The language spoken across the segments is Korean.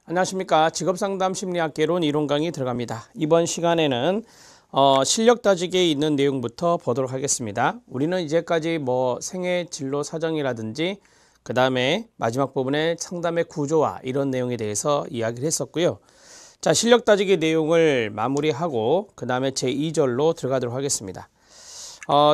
안녕하십니까. 직업상담 심리학개론 이론 강의 들어갑니다. 이번 시간에는 실력 따지기에 있는 내용부터 보도록 하겠습니다. 우리는 이제까지 생애 진로 사정이라든지 그 다음에 마지막 부분에 상담의 구조와 이런 내용에 대해서 이야기를 했었고요. 자, 실력 따지기 내용을 마무리하고 그 다음에 제2절로 들어가도록 하겠습니다.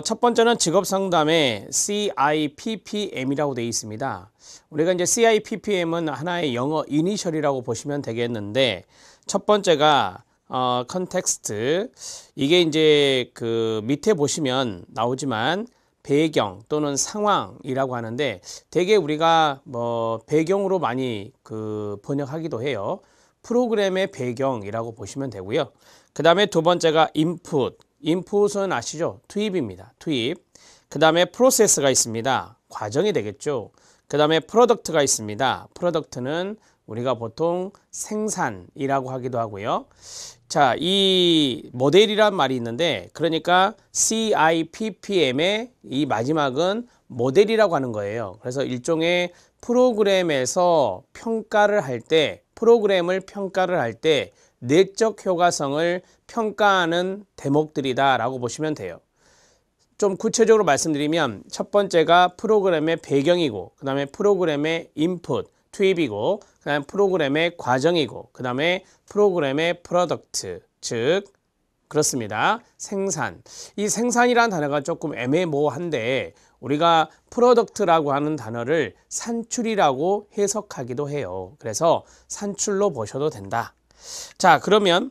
첫 번째는 직업상담에 CIPPM이라고 되어 있습니다. 우리가 이제 CIPPM은 하나의 영어 이니셜이라고 보시면 되겠는데, 첫 번째가 컨텍스트. 이게 이제 그 밑에 보시면 나오지만 배경 또는 상황이라고 하는데, 되게 우리가 배경으로 많이 번역하기도 해요. 프로그램의 배경이라고 보시면 되고요. 그 다음에 두 번째가 인풋. 인풋은 아시죠? 투입입니다. 투입. 그 다음에 프로세스가 있습니다. 과정이 되겠죠. 그 다음에 프로덕트가 있습니다. 프로덕트는 우리가 보통 생산이라고 하기도 하고요. 자, 이 모델이란 말이 있는데, 그러니까 CIPPM의 이 마지막은 모델이라고 하는 거예요. 그래서 일종의 프로그램에서 평가를 할 때, 프로그램을 평가를 할 때 내적 효과성을 평가하는 대목들이다 라고 보시면 돼요. 좀 구체적으로 말씀드리면 첫 번째가 프로그램의 배경이고, 그 다음에 프로그램의 인풋, 투입이고, 그 다음에 프로그램의 과정이고, 그 다음에 프로그램의 프로덕트, 즉 그렇습니다. 생산. 이 생산이라는 단어가 조금 애매모호한데 우리가 프로덕트라고 하는 단어를 산출이라고 해석하기도 해요. 그래서 산출로 보셔도 된다. 자, 그러면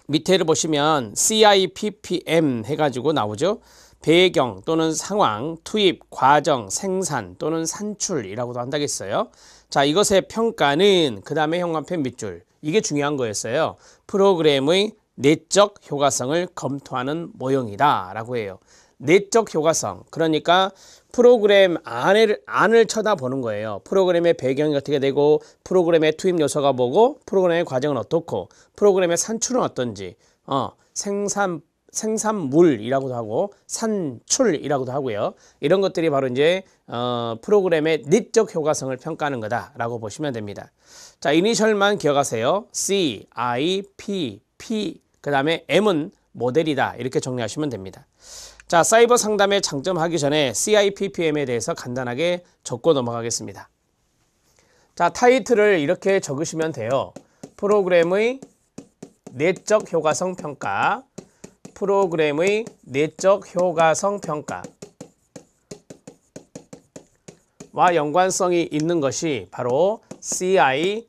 밑에를 보시면 CIPPM 해가지고 나오죠. 배경 또는 상황, 투입, 과정, 생산 또는 산출이라고도 한다겠어요. 자, 이것의 평가는 그 다음에 형광펜 밑줄. 이게 중요한 거였어요. 프로그램의 내적 효과성을 검토하는 모형이다 라고 해요. 내적 효과성, 그러니까 프로그램 안을 쳐다보는 거예요. 프로그램의 배경이 어떻게 되고, 프로그램의 투입 요소가 뭐고, 프로그램의 과정은 어떻고, 프로그램의 산출은 어떤지, 생산물이라고도 하고 산출이라고도 하고요. 이런 것들이 바로 이제 프로그램의 내적 효과성을 평가하는 거다라고 보시면 됩니다. 자, 이니셜만 기억하세요. C, I, P, P, 그 다음에 M은 모델이다. 이렇게 정리하시면 됩니다. 자, 사이버 상담의 장점 하기 전에 CIPPM에 대해서 간단하게 적고 넘어가겠습니다. 자, 타이틀을 이렇게 적으시면 돼요. 프로그램의 내적 효과성 평가. 프로그램의 내적 효과성 평가와 연관성이 있는 것이 바로 CIPPM이다.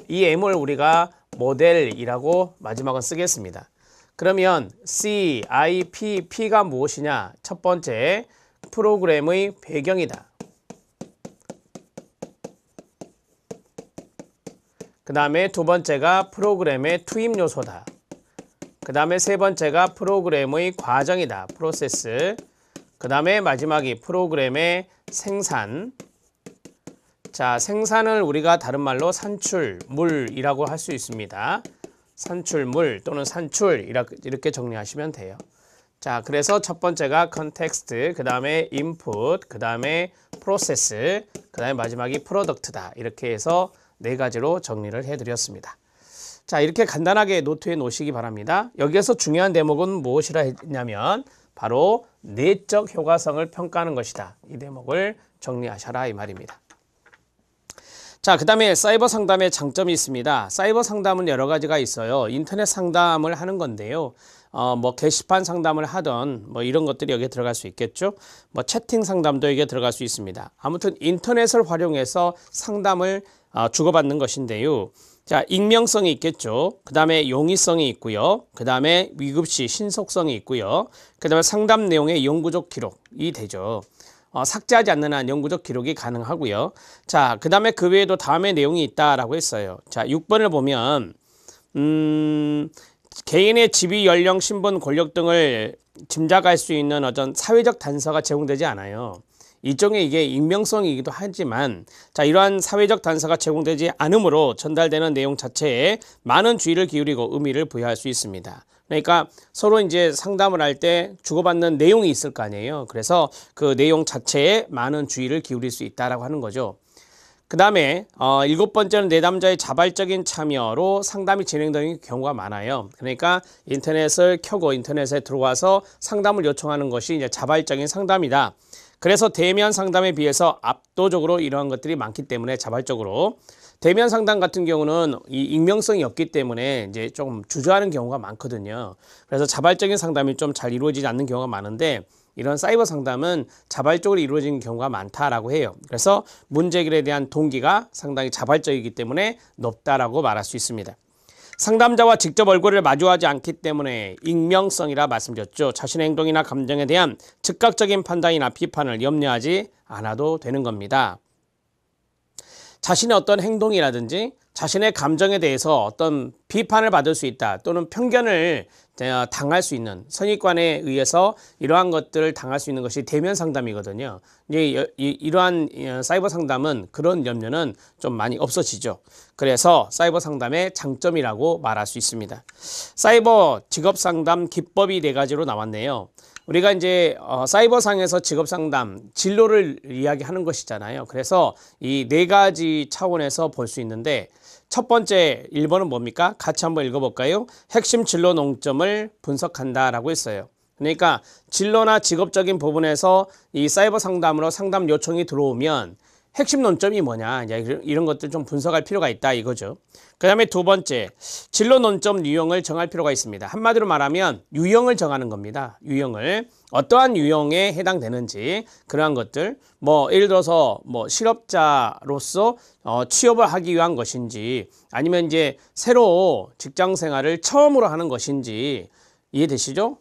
이 M을 우리가 모델이라고 마지막은 쓰겠습니다. 그러면 CIPP가 무엇이냐? 첫 번째, 프로그램의 배경이다. 그 다음에 두 번째가 프로그램의 투입 요소다. 그 다음에 세 번째가 프로그램의 과정이다. 프로세스. 그 다음에 마지막이 프로그램의 생산. 자, 생산을 우리가 다른 말로 산출물이라고 할 수 있습니다. 산출물 또는 산출 이렇게 정리하시면 돼요. 자, 그래서 첫 번째가 컨텍스트, 그 다음에 인풋, 그 다음에 프로세스, 그 다음에 마지막이 프로덕트다. 이렇게 해서 네 가지로 정리를 해드렸습니다. 자, 이렇게 간단하게 노트에 놓으시기 바랍니다. 여기에서 중요한 대목은 무엇이라 했냐면 바로 내적 효과성을 평가하는 것이다. 이 대목을 정리하셔라 이 말입니다. 자, 그 다음에 사이버 상담의 장점이 있습니다. 사이버 상담은 여러 가지가 있어요. 인터넷 상담을 하는 건데요. 게시판 상담을 하던 이런 것들이 여기에 들어갈 수 있겠죠. 채팅 상담도 여기에 들어갈 수 있습니다. 아무튼 인터넷을 활용해서 상담을 주고받는 것인데요. 자, 익명성이 있겠죠. 그 다음에 용이성이 있고요. 그 다음에 위급시 신속성이 있고요. 그 다음에 상담 내용의 영구적 기록이 되죠. 삭제하지 않는 한 영구적 기록이 가능하고요. 자, 그 다음에 그 외에도 다음의 내용이 있다라고 했어요. 자, 6번을 보면 개인의 지위, 연령, 신분, 권력 등을 짐작할 수 있는 어떤 사회적 단서가 제공되지 않아요. 일종의 이게 익명성이기도 하지만, 자, 이러한 사회적 단서가 제공되지 않으므로 전달되는 내용 자체에 많은 주의를 기울이고 의미를 부여할 수 있습니다. 그러니까 서로 이제 상담을 할 때 주고받는 내용이 있을 거 아니에요. 그래서 그 내용 자체에 많은 주의를 기울일 수 있다라고 하는 거죠. 그 다음에 일곱 번째는 내담자의 자발적인 참여로 상담이 진행되는 경우가 많아요. 그러니까 인터넷을 켜고 인터넷에 들어와서 상담을 요청하는 것이 이제 자발적인 상담이다. 그래서 대면 상담에 비해서 압도적으로 이러한 것들이 많기 때문에 자발적으로 대면 상담 같은 경우는 이 익명성이 없기 때문에 이제 좀 주저하는 경우가 많거든요. 그래서 자발적인 상담이 좀 잘 이루어지지 않는 경우가 많은데 이런 사이버 상담은 자발적으로 이루어지는 경우가 많다라고 해요. 그래서 문제 해결에 대한 동기가 상당히 자발적이기 때문에 높다라고 말할 수 있습니다. 상담자와 직접 얼굴을 마주하지 않기 때문에 익명성이라 말씀드렸죠. 자신의 행동이나 감정에 대한 즉각적인 판단이나 비판을 염려하지 않아도 되는 겁니다. 자신의 어떤 행동이라든지 자신의 감정에 대해서 어떤 비판을 받을 수 있다 또는 편견을 당할 수 있는 선입관에 의해서 이러한 것들을 당할 수 있는 것이 대면 상담이거든요. 이제 이러한 사이버 상담은 그런 염려는 좀 많이 없어지죠. 그래서 사이버 상담의 장점이라고 말할 수 있습니다. 사이버 직업 상담 기법이 4가지로 나왔네요. 우리가 이제 사이버상에서 직업상담, 진로를 이야기하는 것이잖아요. 그래서 이 4가지 차원에서 볼 수 있는데 첫 번째 1번은 뭡니까? 같이 한번 읽어볼까요? 핵심 진로 논점을 분석한다라고 했어요. 그러니까 진로나 직업적인 부분에서 이 사이버 상담으로 상담 요청이 들어오면 핵심 논점이 뭐냐, 이제 이런 것들 좀 분석할 필요가 있다 이거죠. 그 다음에 2번째, 진로 논점 유형을 정할 필요가 있습니다. 한마디로 말하면 유형을 정하는 겁니다. 유형을 어떠한 유형에 해당되는지 그러한 것들, 뭐 예를 들어서 뭐 실업자로서 취업을 하기 위한 것인지 아니면 이제 새로 직장 생활을 처음으로 하는 것인지 이해되시죠?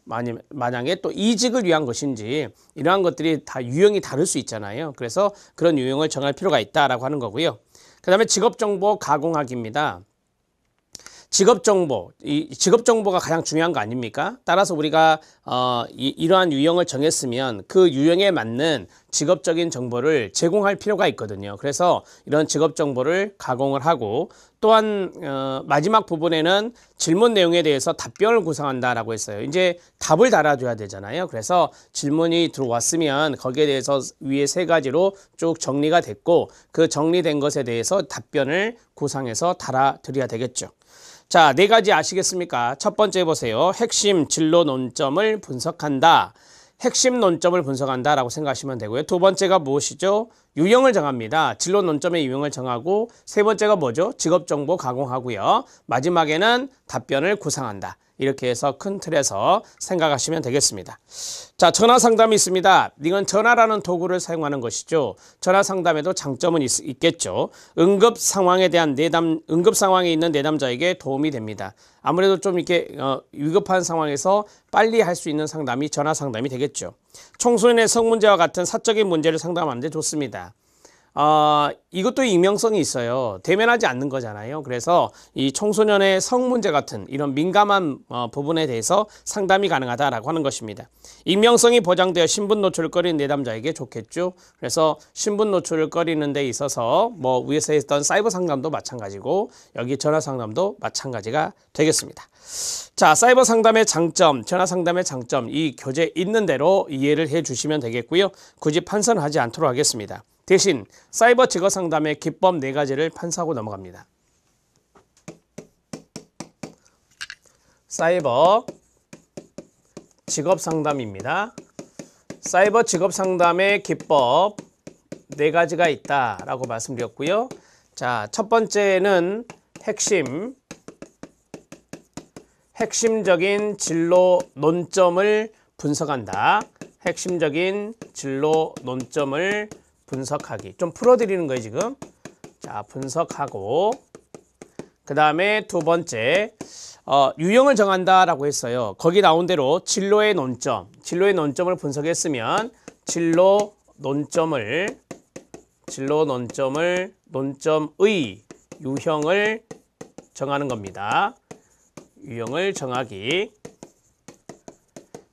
만약에 또 이직을 위한 것인지 이러한 것들이 다 유형이 다를 수 있잖아요. 그래서 그런 유형을 정할 필요가 있다라고 하는 거고요. 그 다음에 직업정보 가공하기입니다. 직업정보, 이 직업정보가 가장 중요한 거 아닙니까? 따라서 우리가 이러한 유형을 정했으면 그 유형에 맞는 직업적인 정보를 제공할 필요가 있거든요. 그래서 이런 직업정보를 가공을 하고 또한 마지막 부분에는 질문 내용에 대해서 답변을 구상한다라고 했어요. 이제 답을 달아줘야 되잖아요. 그래서 질문이 들어왔으면 거기에 대해서 위에 3가지로 쭉 정리가 됐고 그 정리된 것에 대해서 답변을 구상해서 달아드려야 되겠죠. 자, 4가지 아시겠습니까? 첫 번째 보세요. 핵심 진로 논점을 분석한다. 핵심 논점을 분석한다라고 생각하시면 되고요. 2번째가 무엇이죠? 유형을 정합니다. 진로 논점의 유형을 정하고 3번째가 뭐죠? 직업정보 가공하고요. 마지막에는 답변을 구상한다. 이렇게 해서 큰 틀에서 생각하시면 되겠습니다. 자, 전화 상담이 있습니다. 이건 전화라는 도구를 사용하는 것이죠. 전화 상담에도 장점은 있겠죠. 응급 상황에 대한 응급 상황에 있는 내담자에게 도움이 됩니다. 아무래도 좀 이렇게 위급한 상황에서 빨리 할 수 있는 상담이 전화 상담이 되겠죠. 청소년의 성문제와 같은 사적인 문제를 상담하는데 좋습니다. 이것도 익명성이 있어요. 대면하지 않는 거잖아요. 그래서 이 청소년의 성 문제 같은 이런 민감한 부분에 대해서 상담이 가능하다라고 하는 것입니다. 익명성이 보장되어 신분 노출을 꺼리는 내담자에게 좋겠죠. 그래서 신분 노출을 꺼리는 데 있어서 뭐 위에서 했던 사이버 상담도 마찬가지고 여기 전화 상담도 마찬가지가 되겠습니다. 자, 사이버 상담의 장점, 전화 상담의 장점, 이 교재 있는 대로 이해를 해 주시면 되겠고요. 굳이 판단하지 않도록 하겠습니다. 대신 사이버 직업 상담의 기법 4가지를 판사하고 넘어갑니다. 사이버 직업 상담입니다. 사이버 직업 상담의 기법 4가지가 있다라고 말씀드렸고요. 자, 첫 번째는 핵심적인 진로 논점을 분석한다. 핵심적인 진로 논점을 분석하기. 좀 풀어드리는 거예요, 지금. 자, 분석하고. 그 다음에 2번째, 유형을 정한다라고 했어요. 거기 나온 대로 진로의 논점을 분석했으면 논점의 유형을 정하는 겁니다. 유형을 정하기.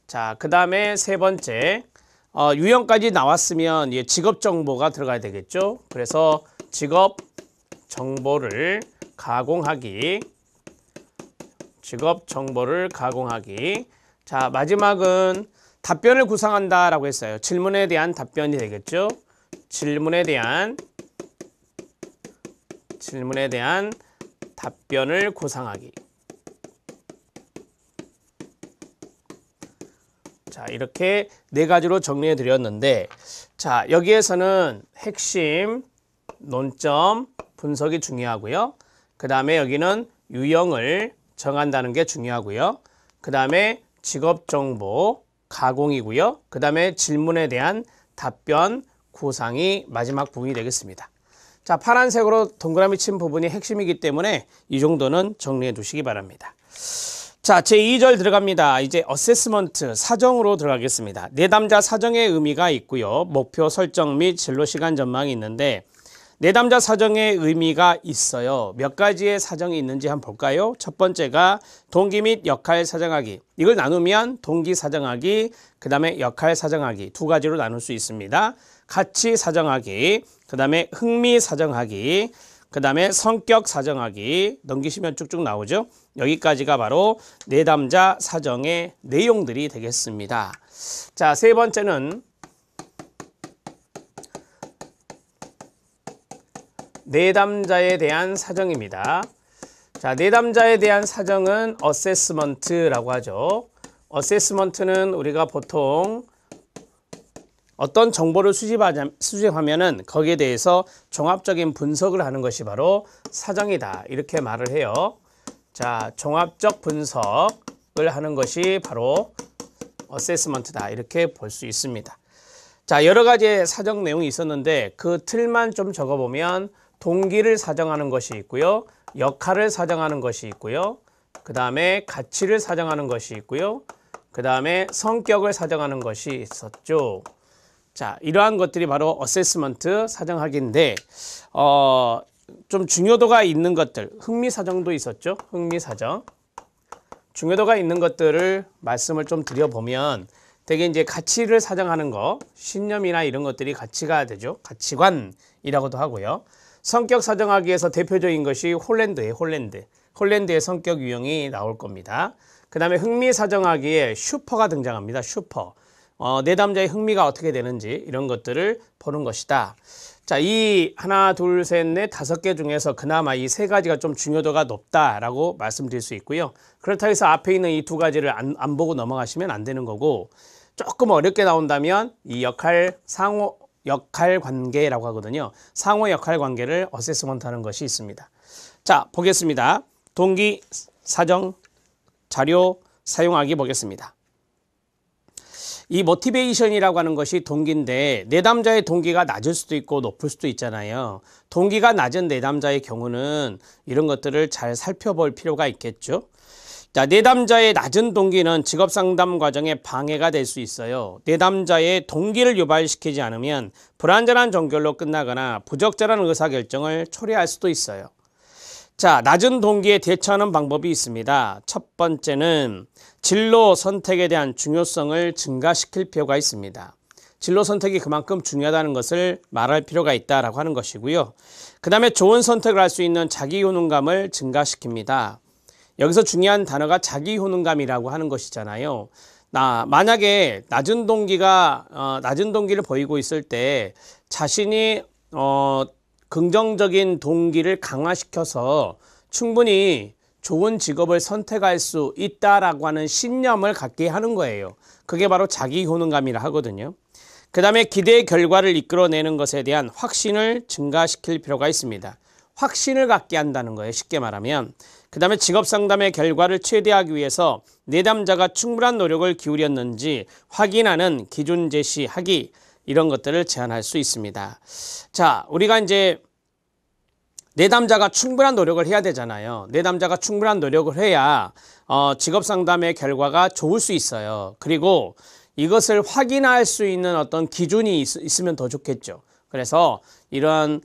자, 그 다음에 3번째, 유형까지 나왔으면 직업 정보가 들어가야 되겠죠. 그래서 직업 정보를 가공하기. 자, 마지막은 답변을 구상한다라고 했어요. 질문에 대한 답변이 되겠죠. 질문에 대한 질문에 대한 답변을 구상하기. 자, 이렇게 네 가지로 정리해 드렸는데, 자, 여기에서는 핵심, 논점, 분석이 중요하고요. 그 다음에 여기는 유형을 정한다는 게 중요하고요. 그 다음에 직업정보, 가공이고요. 그 다음에 질문에 대한 답변, 구상이 마지막 부분이 되겠습니다. 자, 파란색으로 동그라미 친 부분이 핵심이기 때문에 이 정도는 정리해 두시기 바랍니다. 자, 제2절 들어갑니다. 이제 어세스먼트, 사정으로 들어가겠습니다. 내담자 사정의 의미가 있고요. 목표 설정 및 진로 시간 전망이 있는데, 내담자 사정의 의미가 있어요. 몇 가지의 사정이 있는지 한번 볼까요? 첫 번째가 동기 및 역할 사정하기. 이걸 나누면 동기 사정하기, 그 다음에 역할 사정하기 두 가지로 나눌 수 있습니다. 가치 사정하기, 그 다음에 흥미 사정하기, 그 다음에 성격 사정하기, 넘기시면 쭉쭉 나오죠. 여기까지가 바로 내담자 사정의 내용들이 되겠습니다. 자, 세 번째는 내담자에 대한 사정입니다. 자, 내담자에 대한 사정은 어세스먼트라고 하죠. 어세스먼트는 우리가 보통 어떤 정보를 수집하면은 거기에 대해서 종합적인 분석을 하는 것이 바로 사정이다. 이렇게 말을 해요. 자, 종합적 분석을 하는 것이 바로 어세스먼트다. 이렇게 볼 수 있습니다. 자, 여러 가지의 사정 내용이 있었는데 그 틀만 좀 적어보면 동기를 사정하는 것이 있고요. 역할을 사정하는 것이 있고요. 그 다음에 가치를 사정하는 것이 있고요. 그 다음에 성격을 사정하는 것이 있었죠. 자, 이러한 것들이 바로 어세스먼트 사정하기인데 좀 중요도가 있는 것들, 흥미사정도 있었죠. 흥미사정. 중요도가 있는 것들을 말씀을 좀 드려보면 되게 이제 가치를 사정하는 거, 신념이나 이런 것들이 가치가 되죠. 가치관이라고도 하고요. 성격 사정하기에서 대표적인 것이 홀랜드예요. 홀랜드의 성격 유형이 나올 겁니다. 그 다음에 흥미 사정하기에 슈퍼가 등장합니다. 슈퍼. 내담자의 흥미가 어떻게 되는지 이런 것들을 보는 것이다. 자, 이 하나, 둘, 셋, 넷, 다섯 개 중에서 그나마 이 세 가지가 좀 중요도가 높다라고 말씀드릴 수 있고요. 그렇다고 해서 앞에 있는 이 두 가지를 안 보고 넘어가시면 안 되는 거고, 조금 어렵게 나온다면 이 상호 역할 관계라고 하거든요. 상호 역할 관계를 어세스먼트 하는 것이 있습니다. 자, 보겠습니다. 동기, 사정, 자료, 사용하기 보겠습니다. 이 모티베이션이라고 하는 것이 동기인데 내담자의 동기가 낮을 수도 있고 높을 수도 있잖아요. 동기가 낮은 내담자의 경우는 이런 것들을 잘 살펴볼 필요가 있겠죠. 자, 내담자의 낮은 동기는 직업상담 과정에 방해가 될 수 있어요. 내담자의 동기를 유발시키지 않으면 불완전한 종결로 끝나거나 부적절한 의사결정을 초래할 수도 있어요. 자, 낮은 동기에 대처하는 방법이 있습니다. 첫 번째는 진로 선택에 대한 중요성을 증가시킬 필요가 있습니다. 진로 선택이 그만큼 중요하다는 것을 말할 필요가 있다라고 하는 것이고요. 그 다음에 좋은 선택을 할 수 있는 자기 효능감을 증가시킵니다. 여기서 중요한 단어가 자기 효능감이라고 하는 것이잖아요. 만약에 낮은 동기를 보이고 있을 때 자신이 긍정적인 동기를 강화시켜서 충분히 좋은 직업을 선택할 수 있다라고 하는 신념을 갖게 하는 거예요. 그게 바로 자기 효능감이라 하거든요. 그 다음에 기대의 결과를 이끌어내는 것에 대한 확신을 증가시킬 필요가 있습니다. 확신을 갖게 한다는 거예요. 쉽게 말하면. 그 다음에 직업상담의 결과를 최대화하기 위해서 내담자가 충분한 노력을 기울였는지 확인하는 기준 제시하기, 이런 것들을 제안할 수 있습니다. 자, 우리가 이제 내담자가 충분한 노력을 해야 되잖아요. 내담자가 충분한 노력을 해야 직업상담의 결과가 좋을 수 있어요. 그리고 이것을 확인할 수 있는 어떤 기준이 있으면 더 좋겠죠. 그래서 이런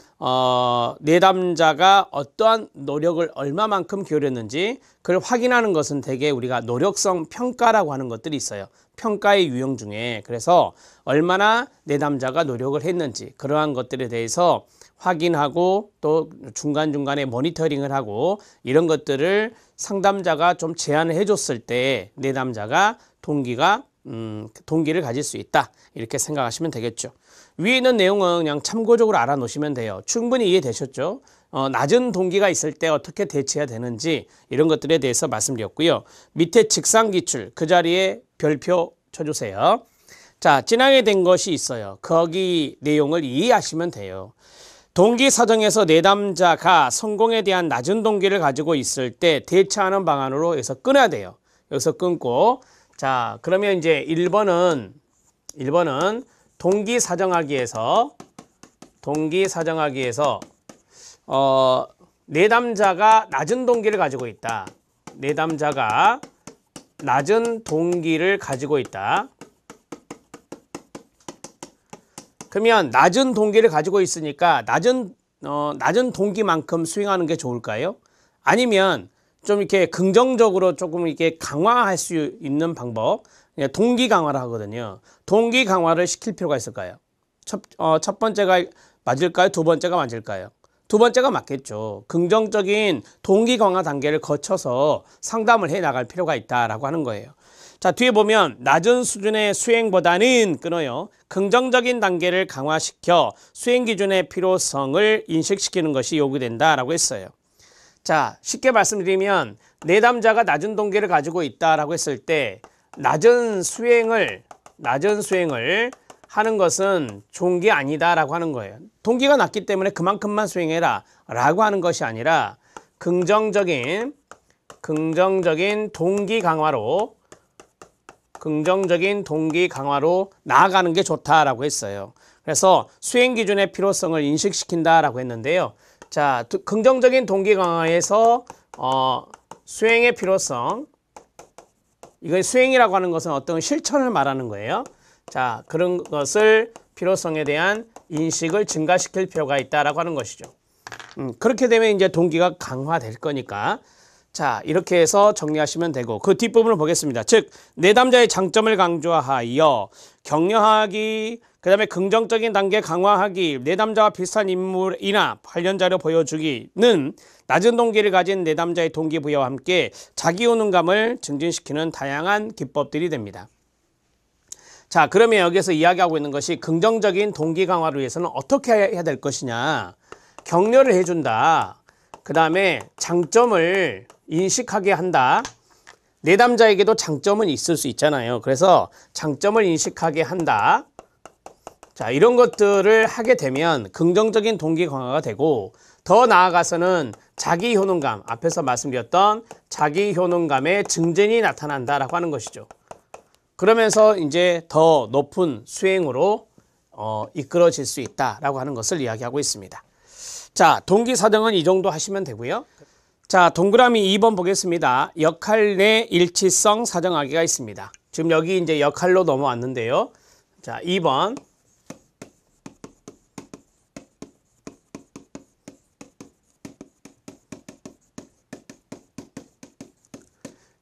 내담자가 어떠한 노력을 얼마만큼 기울였는지 그걸 확인하는 것은 대개 우리가 노력성 평가라고 하는 것들이 있어요. 평가의 유형 중에. 그래서 얼마나 내담자가 노력을 했는지 그러한 것들에 대해서 확인하고 또 중간중간에 모니터링을 하고 이런 것들을 상담자가 좀 제안을 해줬을 때 내담자가 동기가 동기를 가질 수 있다. 이렇게 생각하시면 되겠죠. 위에 있는 내용은 그냥 참고적으로 알아놓으시면 돼요. 충분히 이해되셨죠? 낮은 동기가 있을 때 어떻게 대처해야 되는지 이런 것들에 대해서 말씀드렸고요. 밑에 직상기출 그 자리에 별표 쳐주세요. 자, 지나게 된 것이 있어요. 거기 내용을 이해하시면 돼요. 동기 사정에서 내담자가 성공에 대한 낮은 동기를 가지고 있을 때 대처하는 방안으로 여기서 끊어야 돼요. 여기서 끊고, 자, 그러면 이제 1번은 동기 사정하기에서 내담자가 낮은 동기를 가지고 있다. 내담자가 낮은 동기를 가지고 있다. 그러면 낮은 동기를 가지고 있으니까 낮은 동기만큼 수행하는 게 좋을까요? 아니면 좀 이렇게 긍정적으로 조금 이렇게 강화할 수 있는 방법, 동기 강화를 하거든요. 동기 강화를 시킬 필요가 있을까요? 첫 번째가 맞을까요? 두 번째가 맞을까요? 두 번째가 맞겠죠. 긍정적인 동기 강화 단계를 거쳐서 상담을 해 나갈 필요가 있다라고 하는 거예요. 자, 뒤에 보면 낮은 수준의 수행보다는 끊어요. 긍정적인 단계를 강화시켜 수행 기준의 필요성을 인식시키는 것이 요구된다라고 했어요. 자, 쉽게 말씀드리면 내담자가 낮은 동기를 가지고 있다라고 했을 때 낮은 수행을 하는 것은 좋은 게 아니다라고 하는 거예요. 동기가 낮기 때문에 그만큼만 수행해라 라고 하는 것이 아니라 긍정적인 동기 강화로 나아가는 게 좋다라고 했어요. 그래서 수행 기준의 필요성을 인식시킨다라고 했는데요. 자, 긍정적인 동기 강화에서 수행의 필요성, 이거 수행이라고 하는 것은 어떤 실천을 말하는 거예요. 자, 그런 것을 필요성에 대한 인식을 증가시킬 필요가 있다라고 하는 것이죠. 그렇게 되면 이제 동기가 강화될 거니까. 자, 이렇게 해서 정리하시면 되고 그 뒷부분을 보겠습니다. 즉, 내담자의 장점을 강조하여 격려하기, 그 다음에 긍정적인 단계 강화하기, 내담자와 비슷한 인물이나 관련 자료 보여주기는 낮은 동기를 가진 내담자의 동기부여와 함께 자기효능감을 증진시키는 다양한 기법들이 됩니다. 자, 그러면 여기서 이야기하고 있는 것이 긍정적인 동기 강화를 위해서는 어떻게 해야 될 것이냐. 격려를 해준다. 그 다음에 장점을 인식하게 한다. 내담자에게도 장점은 있을 수 있잖아요. 그래서 장점을 인식하게 한다. 자, 이런 것들을 하게 되면 긍정적인 동기 강화가 되고 더 나아가서는 자기 효능감, 앞에서 말씀드렸던 자기 효능감의 증진이 나타난다라고 하는 것이죠. 그러면서 이제 더 높은 수행으로 이끌어질 수 있다라고 하는 것을 이야기하고 있습니다. 자, 동기 사정은 이 정도 하시면 되고요. 자, 동그라미 2번 보겠습니다. 역할 내 일치성 사정하기가 있습니다. 지금 여기 이제 역할로 넘어왔는데요. 자, 2번.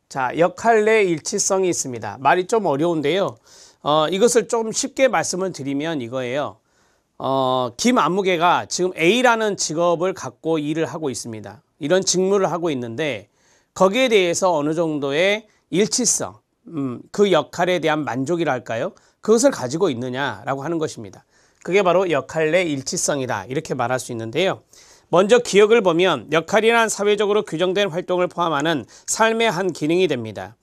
자, 역할 내 일치성이 있습니다. 말이 좀 어려운데요. 이것을 좀 쉽게 말씀을 드리면 이거예요. 김안무개가 지금 A라는 직업을 갖고 일을 하고 있습니다. 이런 직무를 하고 있는데 거기에 대해서 어느 정도의 일치성, 그 역할에 대한 만족이랄까요? 그것을 가지고 있느냐라고 하는 것입니다. 그게 바로 역할 내 일치성이다. 이렇게 말할 수 있는데요. 먼저 기억을 보면 역할이란 사회적으로 규정된 활동을 포함하는 삶의 한 기능이 됩니다.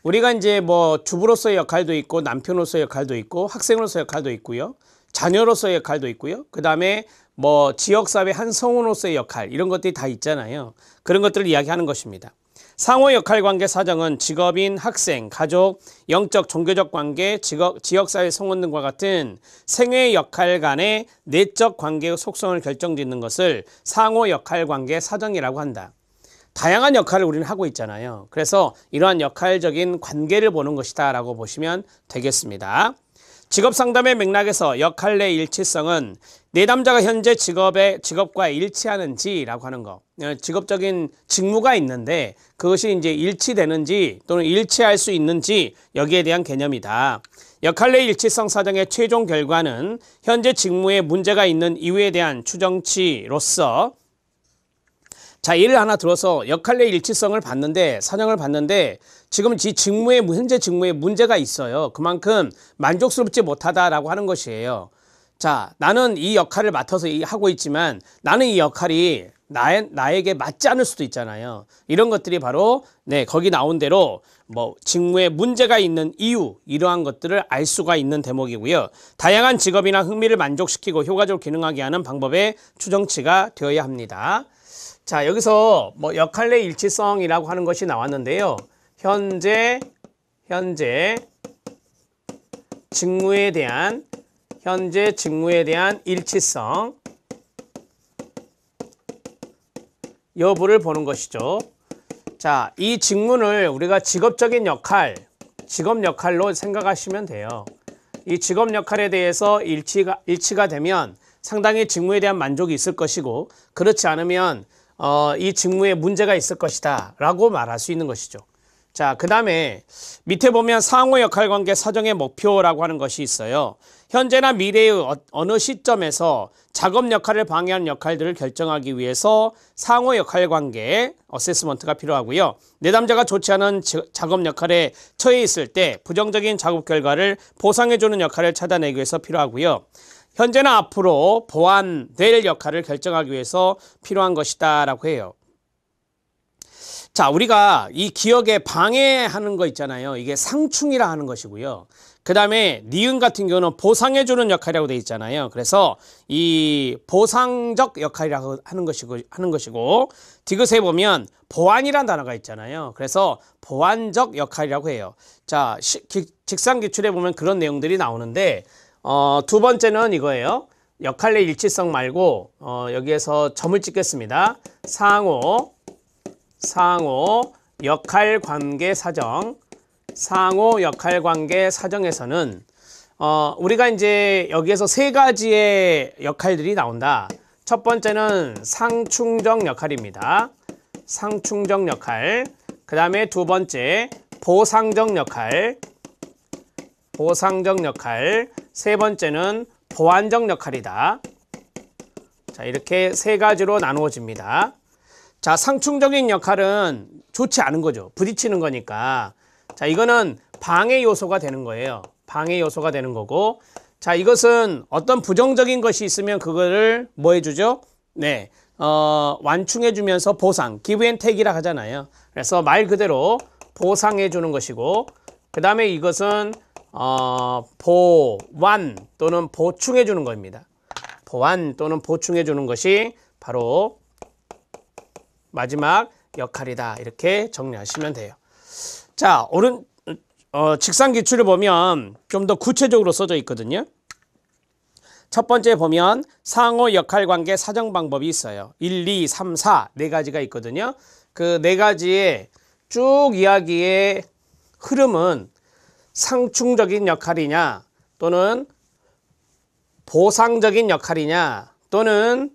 우리가 이제 뭐 주부로서의 역할도 있고 남편으로서의 역할도 있고 학생으로서의 역할도 있고요. 자녀로서의 역할도 있고요. 그 다음에 뭐 지역사회 한 성원으로서의 역할 이런 것들이 다 있잖아요. 그런 것들을 이야기하는 것입니다. 상호 역할관계 사정은 직업인, 학생, 가족, 영적, 종교적 관계, 지역사회 성원 등과 같은 생애 역할 간의 내적 관계의 속성을 결정짓는 것을 상호 역할관계 사정이라고 한다. 다양한 역할을 우리는 하고 있잖아요. 그래서 이러한 역할적인 관계를 보는 것이다 라고 보시면 되겠습니다. 직업상담의 맥락에서 역할 내 일치성은 내담자가 현재 직업과 일치하는지라고 하는 거. 직업적인 직무가 있는데 그것이 이제 일치되는지 또는 일치할 수 있는지 여기에 대한 개념이다. 역할 내 일치성 사정의 최종 결과는 현재 직무에 문제가 있는 이유에 대한 추정치로서 자, 예를 하나 들어서 역할 내 일치성을 봤는데 사정을 봤는데 지금 현재 직무에 문제가 있어요. 그만큼 만족스럽지 못하다라고 하는 것이에요. 자, 나는 이 역할을 맡아서 하고 있지만 나는 이 역할이 나에게 맞지 않을 수도 있잖아요. 이런 것들이 바로 거기 나온 대로 뭐 직무에 문제가 있는 이유, 이러한 것들을 알 수가 있는 대목이고요. 다양한 직업이나 흥미를 만족시키고 효과적으로 기능하게 하는 방법의 추정치가 되어야 합니다. 자, 여기서 뭐 역할 내 일치성이라고 하는 것이 나왔는데요. 현재 직무에 대한 일치성 여부를 보는 것이죠. 자, 이 직무를 우리가 직업 역할로 생각하시면 돼요. 이 직업 역할에 대해서 일치가 되면 상당히 직무에 대한 만족이 있을 것이고, 그렇지 않으면 이 직무에 문제가 있을 것이다 라고 말할 수 있는 것이죠. 자, 그 다음에 밑에 보면 상호 역할관계 사정의 목표라고 하는 것이 있어요. 현재나 미래의 어느 시점에서 작업 역할을 방해하는 역할들을 결정하기 위해서 상호 역할관계 어세스먼트가 필요하고요. 내담자가 좋지 않은 작업 역할에 처해 있을 때 부정적인 작업 결과를 보상해주는 역할을 찾아내기 위해서 필요하고요. 현재나 앞으로 보완될 역할을 결정하기 위해서 필요한 것이다 라고 해요. 자, 우리가 이 기억에 방해하는 거 있잖아요. 이게 상충이라 하는 것이고요. 그 다음에 니은 같은 경우는 보상해주는 역할이라고 되어 있잖아요. 그래서 이 보상적 역할이라고 하는 것이고 디귿에 보면 보완이라는 단어가 있잖아요. 그래서 보완적 역할이라고 해요. 자, 직상기출에 보면 그런 내용들이 나오는데 두 번째는 이거예요. 역할 내 일치성 말고 여기에서 점을 찍겠습니다. 상호 역할관계 사정. 상호 역할관계 사정에서는 우리가 이제 여기에서 세 가지의 역할들이 나온다. 첫 번째는 상충적 역할입니다. 상충적 역할. 그 다음에 두 번째 보상적 역할. 세 번째는 보완적 역할이다. 자, 이렇게 세 가지로 나누어집니다. 자, 상충적인 역할은 좋지 않은 거죠. 부딪히는 거니까. 자, 이거는 방해 요소가 되는 거예요. 방해 요소가 되는 거고. 자, 이것은 어떤 부정적인 것이 있으면 그거를 뭐 해주죠? 완충해주면서 보상, give and take이라 하잖아요. 그래서 말 그대로 보상해주는 것이고, 그 다음에 이것은 보완 또는 보충해주는 겁니다. 보완 또는 보충해주는 것이 바로 마지막 역할이다. 이렇게 정리하시면 돼요. 자, 직상 기출을 보면 좀 더 구체적으로 써져 있거든요. 첫 번째 보면 상호 역할관계 사정 방법이 있어요. 1, 2, 3, 4 네 가지가 있거든요. 그 네 가지의 쭉 이야기의 흐름은 상충적인 역할이냐 또는 보상적인 역할이냐 또는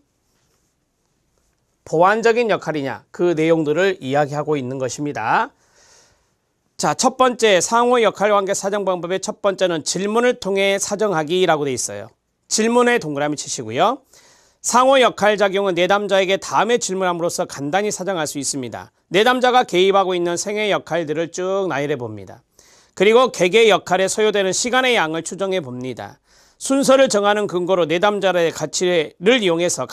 보완적인 역할이냐, 그 내용들을 이야기하고 있는 것입니다. 자, 첫 번째 상호 역할관계 사정 방법의 첫 번째는 질문을 통해 사정하기라고 되어 있어요. 질문에 동그라미 치시고요. 상호 역할작용은 내담자에게 다음에 질문함으로써 간단히 사정할 수 있습니다. 내담자가 개입하고 있는 생애 역할들을 쭉 나열해 봅니다. 그리고 개개 역할에 소요되는 시간의 양을 추정해 봅니다. 순서를 정하는 근거로 내담자의 가치를 이용해서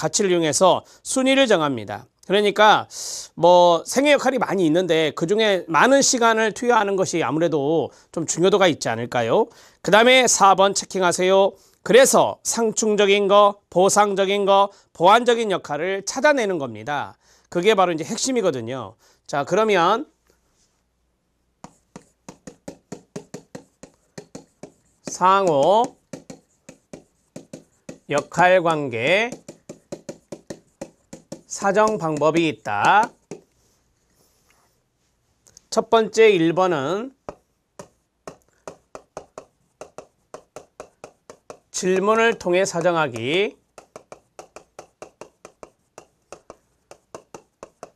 순위를 정합니다. 그러니까 뭐 생애 역할이 많이 있는데 그중에 많은 시간을 투여하는 것이 아무래도 좀 중요도가 있지 않을까요? 그 다음에 4번 체킹하세요. 그래서 상충적인 거, 보상적인 거, 보완적인 역할을 찾아내는 겁니다. 그게 바로 이제 핵심이거든요. 자, 그러면 상호 역할관계 사정 방법이 있다. 첫 번째 1번은 질문을 통해 사정하기.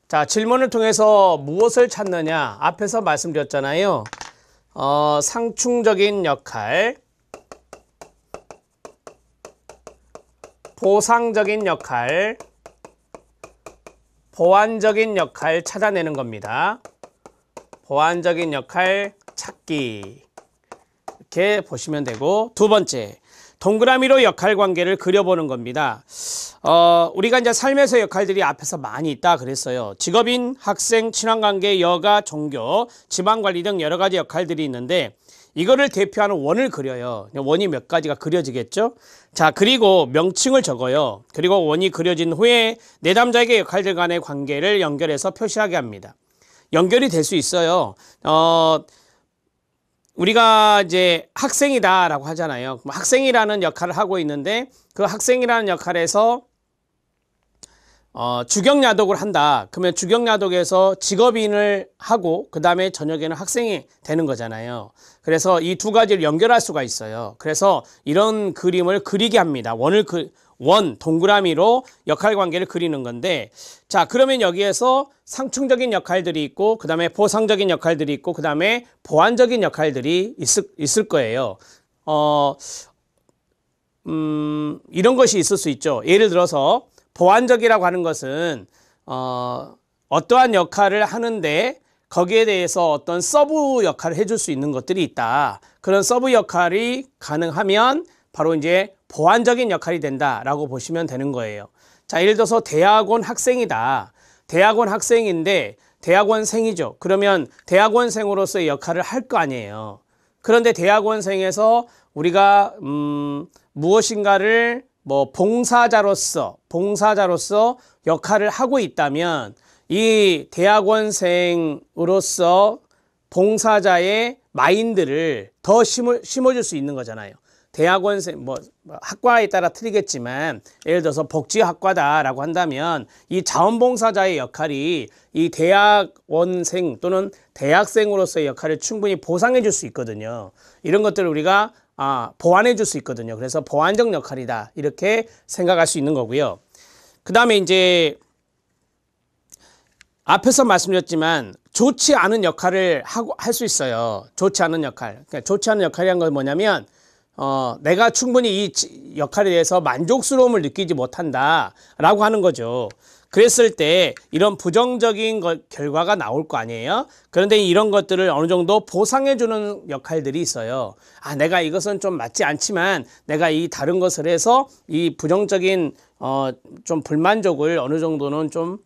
자, 질문을 통해서 무엇을 찾느냐? 앞에서 말씀드렸잖아요. 상충적인 역할, 보상적인 역할, 보완적인 역할 찾아내는 겁니다. 보완적인 역할 찾기. 이렇게 보시면 되고, 두 번째, 동그라미로 역할 관계를 그려보는 겁니다. 우리가 이제 삶에서 역할들이 앞에서 많이 있다 그랬어요. 직업인, 학생, 친환관계, 여가, 종교, 지방관리 등 여러 가지 역할들이 있는데 이거를 대표하는 원을 그려요. 원이 몇 가지가 그려지겠죠? 자, 그리고 명칭을 적어요. 그리고 원이 그려진 후에 내담자에게 역할들 간의 관계를 연결해서 표시하게 합니다. 연결이 될 수 있어요. 우리가 이제 학생이다라고 하잖아요. 학생이라는 역할을 하고 있는데 그 학생이라는 역할에서 주경야독을 한다. 그러면 주경야독에서 직업인을 하고 그 다음에 저녁에는 학생이 되는 거잖아요. 그래서 이 두 가지를 연결할 수가 있어요. 그래서 이런 그림을 그리게 합니다. 원, 동그라미로 역할 관계를 그리는 건데, 자, 그러면 여기에서 상충적인 역할들이 있고, 그 다음에 보상적인 역할들이 있고, 그 다음에 보완적인 역할들이 있을 거예요. 이런 것이 있을 수 있죠. 예를 들어서 보완적이라고 하는 것은 어떠한 역할을 하는데 거기에 대해서 어떤 서브 역할을 해줄 수 있는 것들이 있다. 그런 서브 역할이 가능하면 바로 이제 보완적인 역할이 된다라고 보시면 되는 거예요. 자, 예를 들어서 대학원 학생이다. 대학원 학생인데 대학원생이죠. 그러면 대학원생으로서의 역할을 할 거 아니에요. 그런데 대학원생에서 우리가 무엇인가를 봉사자로서 역할을 하고 있다면 이 대학원생으로서 봉사자의 마인드를 더 심어줄 수 있는 거잖아요. 대학원생, 학과에 따라 틀리겠지만, 예를 들어서 복지학과다라고 한다면, 이 자원봉사자의 역할이 이 대학원생 또는 대학생으로서의 역할을 충분히 보상해 줄 수 있거든요. 이런 것들을 우리가 보완해 줄 수 있거든요. 그래서 보완적 역할이다. 이렇게 생각할 수 있는 거고요. 그 다음에 이제, 앞에서 말씀드렸지만, 좋지 않은 역할을 할 수 있어요. 좋지 않은 역할. 그러니까 좋지 않은 역할이란 건 뭐냐면, 내가 충분히 이 역할에 대해서 만족스러움을 느끼지 못한다 라고 하는 거죠. 그랬을 때 이런 부정적인 결과가 나올 거 아니에요. 그런데 이런 것들을 어느 정도 보상해 주는 역할들이 있어요. 내가 이것은 좀 맞지 않지만 내가 이 다른 것을 해서 이 부정적인 좀 불만족을 어느 정도는 좀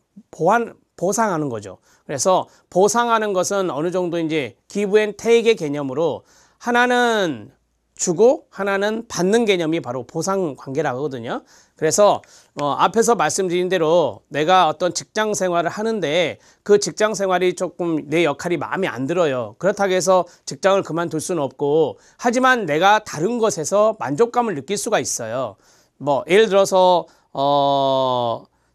보상하는 거죠. 그래서 보상하는 것은 어느 정도 이제 give and take의 개념으로 하나는 주고 하나는 받는 개념이 바로 보상 관계라고 하거든요. 그래서 앞에서 말씀드린 대로 내가 어떤 직장 생활을 하는데 그 직장 생활이 조금 내 역할이 마음에 안 들어요. 그렇다고 해서 직장을 그만둘 수는 없고, 하지만 내가 다른 것에서 만족감을 느낄 수가 있어요. 예를 들어서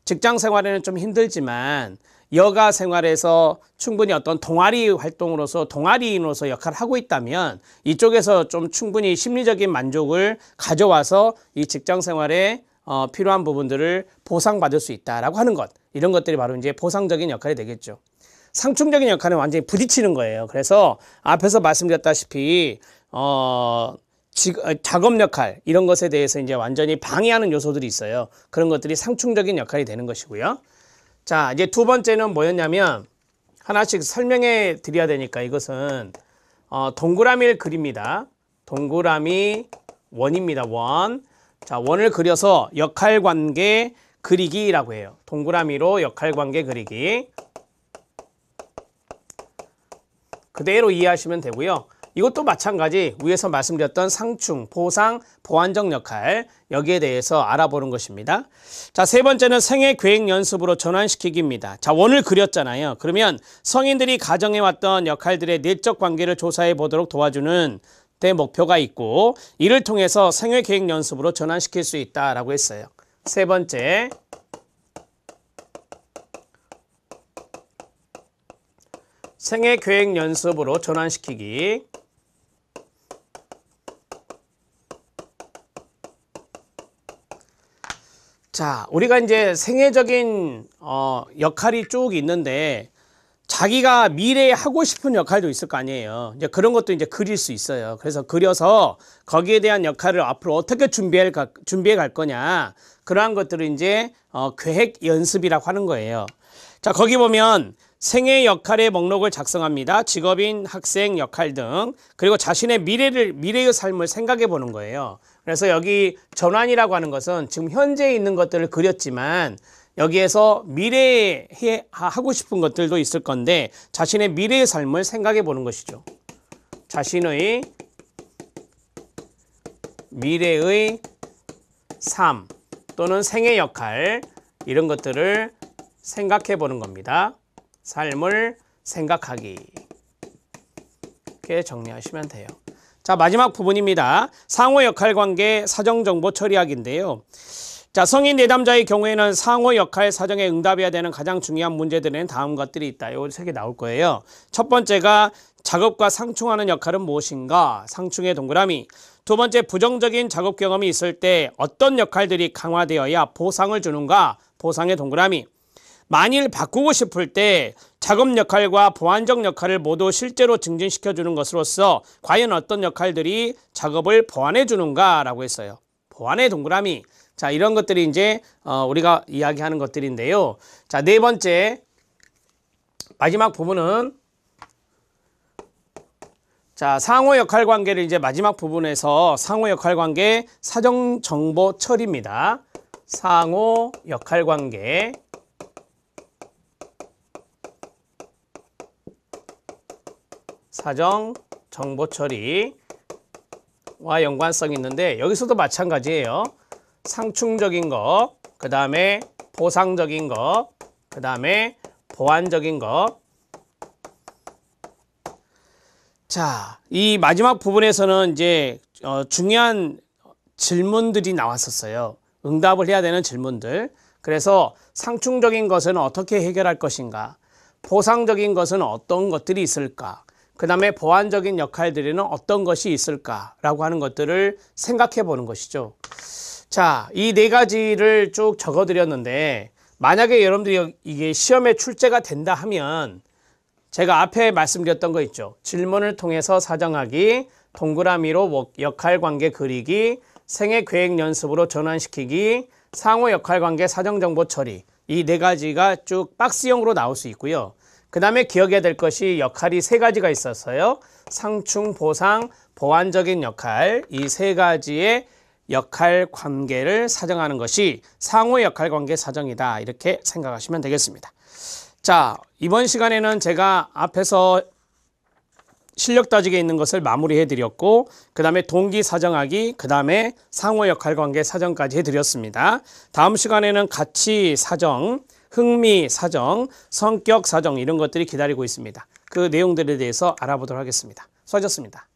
직장 생활에는 좀 힘들지만 여가 생활에서 충분히 어떤 동아리 활동으로서 동아리인으로서 역할을 하고 있다면 이쪽에서 좀 충분히 심리적인 만족을 가져와서 이 직장 생활에 필요한 부분들을 보상받을 수 있다라고 하는 것, 이런 것들이 바로 이제 보상적인 역할이 되겠죠. 상충적인 역할은 완전히 부딪히는 거예요. 그래서 앞에서 말씀드렸다시피 작업 역할, 이런 것에 대해서 이제 완전히 방해하는 요소들이 있어요. 그런 것들이 상충적인 역할이 되는 것이고요. 자, 이제 두 번째는 뭐였냐면, 하나씩 설명해 드려야 되니까 이것은 동그라미를 그립니다. 동그라미 원입니다. 원. 자, 원을 그려서 역할관계 그리기라고 해요. 동그라미로 역할관계 그리기. 그대로 이해하시면 되고요. 이것도 마찬가지 위에서 말씀드렸던 상충, 보상, 보완적 역할, 여기에 대해서 알아보는 것입니다. 자, 세 번째는 생애 계획 연습으로 전환시키기입니다. 자, 원을 그렸잖아요. 그러면 성인들이 가정해왔던 역할들의 내적 관계를 조사해 보도록 도와주는 대 목표가 있고, 이를 통해서 생애 계획 연습으로 전환시킬 수 있다라고 했어요. 세 번째, 생애 계획 연습으로 전환시키기. 자, 우리가 이제 생애적인 역할이 쭉 있는데 자기가 미래에 하고 싶은 역할도 있을 거 아니에요. 이제 그런 것도 이제 그릴 수 있어요. 그래서 그려서 거기에 대한 역할을 앞으로 어떻게 준비해 갈 거냐, 그러한 것들을 이제 계획 연습이라고 하는 거예요. 자, 거기 보면 생애 역할의 목록을 작성합니다. 직업인, 학생, 역할 등. 그리고 자신의 미래의 삶을 생각해 보는 거예요. 그래서 여기 전환이라고 하는 것은 지금 현재에 있는 것들을 그렸지만 여기에서 미래에 하고 싶은 것들도 있을 건데 자신의 미래의 삶을 생각해 보는 것이죠. 자신의 미래의 삶 또는 생애 역할 이런 것들을 생각해 보는 겁니다. 삶을 생각하기. 이렇게 정리하시면 돼요. 자, 마지막 부분입니다. 상호 역할 관계 사정 정보 처리하기인데요. 자, 성인 내담자의 경우에는 상호 역할 사정에 응답해야 되는 가장 중요한 문제들은 다음 것들이 있다. 요 세 개 나올 거예요. 첫 번째가 작업과 상충하는 역할은 무엇인가? 상충의 동그라미. 두 번째, 부정적인 작업 경험이 있을 때 어떤 역할들이 강화되어야 보상을 주는가? 보상의 동그라미. 만일 바꾸고 싶을 때 작업 역할과 보완적 역할을 모두 실제로 증진시켜 주는 것으로서 과연 어떤 역할들이 작업을 보완해 주는가 라고 했어요. 보완의 동그라미. 자, 이런 것들이 이제 우리가 이야기하는 것들인데요. 자, 네 번째 마지막 부분은 자, 상호 역할 관계를 이제 마지막 부분에서 상호 역할 관계 사정 정보 처리입니다. 상호 역할 관계 사정 정보 처리와 연관성이 있는데 여기서도 마찬가지예요. 상충적인 거, 그 다음에 보상적인 거, 그 다음에 보완적인 거. 자, 이 마지막 부분에서는 이제 중요한 질문들이 나왔었어요. 응답을 해야 되는 질문들. 그래서 상충적인 것은 어떻게 해결할 것인가? 보상적인 것은 어떤 것들이 있을까? 그 다음에 보완적인 역할들에는 어떤 것이 있을까라고 하는 것들을 생각해 보는 것이죠. 자, 이 네 가지를 쭉 적어 드렸는데 만약에 여러분들이 이게 시험에 출제가 된다 하면 제가 앞에 말씀드렸던 거 있죠. 질문을 통해서 사정하기, 동그라미로 역할 관계 그리기, 생애 계획 연습으로 전환시키기, 상호 역할 관계 사정 정보 처리. 이 네 가지가 쭉 박스형으로 나올 수 있고요. 그 다음에 기억해야 될 것이 역할이 세 가지가 있었어요. 상충, 보상, 보완적인 역할. 이 세 가지의 역할 관계를 사정하는 것이 상호 역할 관계 사정이다. 이렇게 생각하시면 되겠습니다. 자, 이번 시간에는 제가 앞에서 실력 따지기에 있는 것을 마무리해 드렸고 그 다음에 동기 사정하기, 그 다음에 상호 역할 관계 사정까지 해드렸습니다. 다음 시간에는 가치 사정, 흥미 사정, 성격 사정 이런 것들이 기다리고 있습니다. 그 내용들에 대해서 알아보도록 하겠습니다. 수고하셨습니다.